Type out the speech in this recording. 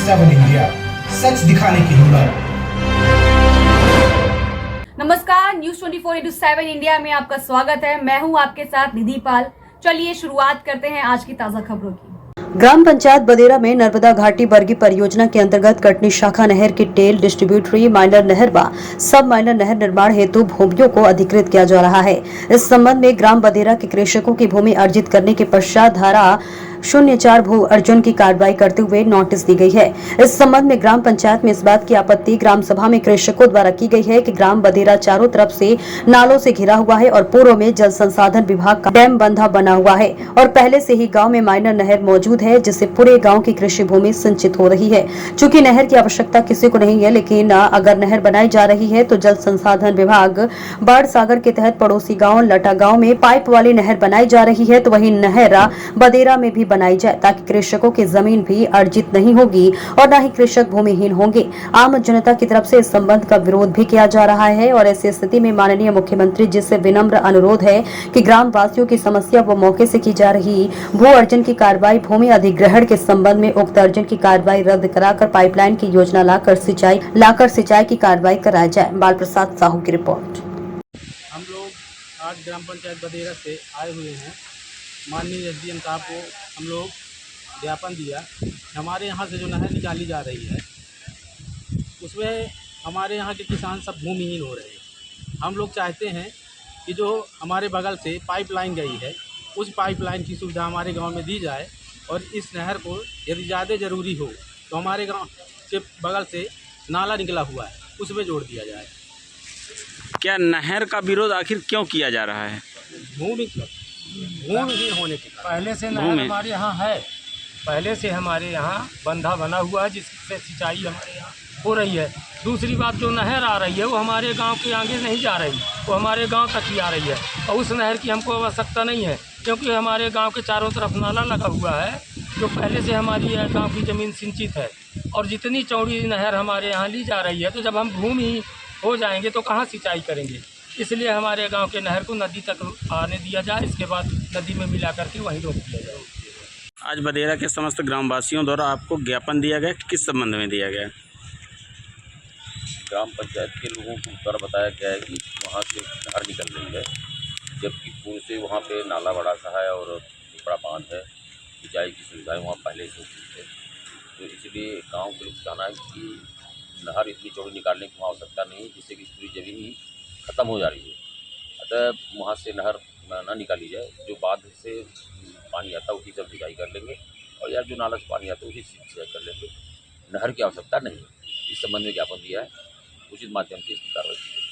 7 India, सच दिखाने की हिम्मत। नमस्कार, न्यूज 24/7 इंडिया में आपका स्वागत है। मैं हूं आपके साथ निधि पाल। चलिए शुरुआत करते हैं आज की ताजा खबरों की। ग्राम पंचायत बदेरा में नर्मदा घाटी बरगी परियोजना के अंतर्गत कटनी शाखा नहर की टेल डिस्ट्रीब्यूटरी माइनर नहर व सब माइनर नहर निर्माण हेतु भूमियों को अधिकृत किया जा रहा है। इस संबंध में ग्राम बदेरा के कृषकों की भूमि अर्जित करने के पश्चात धारा 04 भू अर्जन की कार्रवाई करते हुए नोटिस दी गई है। इस संबंध में ग्राम पंचायत में इस बात की आपत्ति ग्राम सभा में कृषकों द्वारा की गई है कि ग्राम बदेरा चारों तरफ से नालों से घिरा हुआ है और पूर्व में जल संसाधन विभाग का डैम बंधा बना हुआ है और पहले से ही गांव में माइनर नहर मौजूद है, जिससे पूरे गांव की कृषि भूमि सिंचित हो रही है। चूंकि नहर की आवश्यकता किसी को नहीं है, लेकिन अगर नहर बनाई जा रही है तो जल संसाधन विभाग बाढ़ सागर के तहत पड़ोसी गाँव लटा गाँव में पाइप वाली नहर बनाई जा रही है, तो वही नहर बदेरा में भी बनाई जाए ताकि कृषकों की जमीन भी अर्जित नहीं होगी और न ही कृषक भूमिहीन होंगे। आम जनता की तरफ से इस संबंध का विरोध भी किया जा रहा है और ऐसी स्थिति में माननीय मुख्यमंत्री जी से विनम्र अनुरोध है कि ग्राम वासियों की समस्या व मौके से की जा रही भू अर्जन की कार्रवाई भूमि अधिग्रहण के संबंध में उक्त अर्जन की कार्रवाई रद्द कराकर पाइपलाइन की योजना लाकर सिंचाई की कार्रवाई कराई जाए। बाल प्रसाद साहू की रिपोर्ट। हम लोग आज ग्राम पंचायत बदेरा से आए हुए हैं। माननीय एसडीएम साहब को हम लोग ज्ञापन दिया। हमारे यहाँ से जो नहर निकाली जा रही है उसमें हमारे यहाँ के किसान सब भूमिहीन हो रहे हैं। हम लोग चाहते हैं कि जो हमारे बगल से पाइपलाइन गई है उस पाइपलाइन की सुविधा हमारे गांव में दी जाए और इस नहर को यदि ज़्यादा ज़रूरी हो तो हमारे गांव के बगल से नाला निकला हुआ है उसमें जोड़ दिया जाए। क्या नहर का विरोध आखिर क्यों किया जा रहा है? भूमिहीन होने के कारण। पहले से नहर हमारे यहाँ है, पहले से हमारे यहाँ बंधा बना हुआ है जिससे सिंचाई हमारे यहाँ हो रही है। दूसरी बात, जो नहर आ रही है वो हमारे गांव के आगे नहीं जा रही, वो हमारे गांव तक ही आ रही है और उस नहर की हमको आवश्यकता नहीं है, क्योंकि हमारे गांव के चारों तरफ नाला लगा हुआ है जो पहले से हमारी गांव की ज़मीन सिंचित है। और जितनी चौड़ी नहर हमारे यहाँ ली जा रही है तो जब हम भूमि हो जाएंगे तो कहाँ सिंचाई करेंगे। इसलिए हमारे गांव के नहर को नदी तक आने दिया जाए, इसके बाद नदी में मिला करके वहीं रोक दिया जाए। आज बदेरा के समस्त ग्रामवासियों द्वारा आपको ज्ञापन दिया गया, किस संबंध में दिया गया? ग्राम पंचायत के लोगों को द्वारा बताया गया है कि वहाँ से नहर निकल रही है, जबकि पूर्व से वहाँ पे नाला बड़ा सा है और बड़ा बांध है, सिंचाई की सुविधाएं वहाँ पहले से उपलब्ध है। तो इसलिए गांव के लोग कहना है कि नहर इतनी चौड़ी निकालने की आवश्यकता नहीं है, जिससे कि पूरी जमीन ही ख़त्म हो जा रही है। अतः वहाँ से नहर ना निकाली जाए, जो बांध से पानी आता है उसी सब सिंचाई कर लेंगे और या जो नाला से पानी आता है उसी से सिंचाई कर लेंगे। नहर की आवश्यकता नहीं है। इस संबंध में ज्ञापन दिया है, उचित माध्यम से इसकी कार्रवाई की।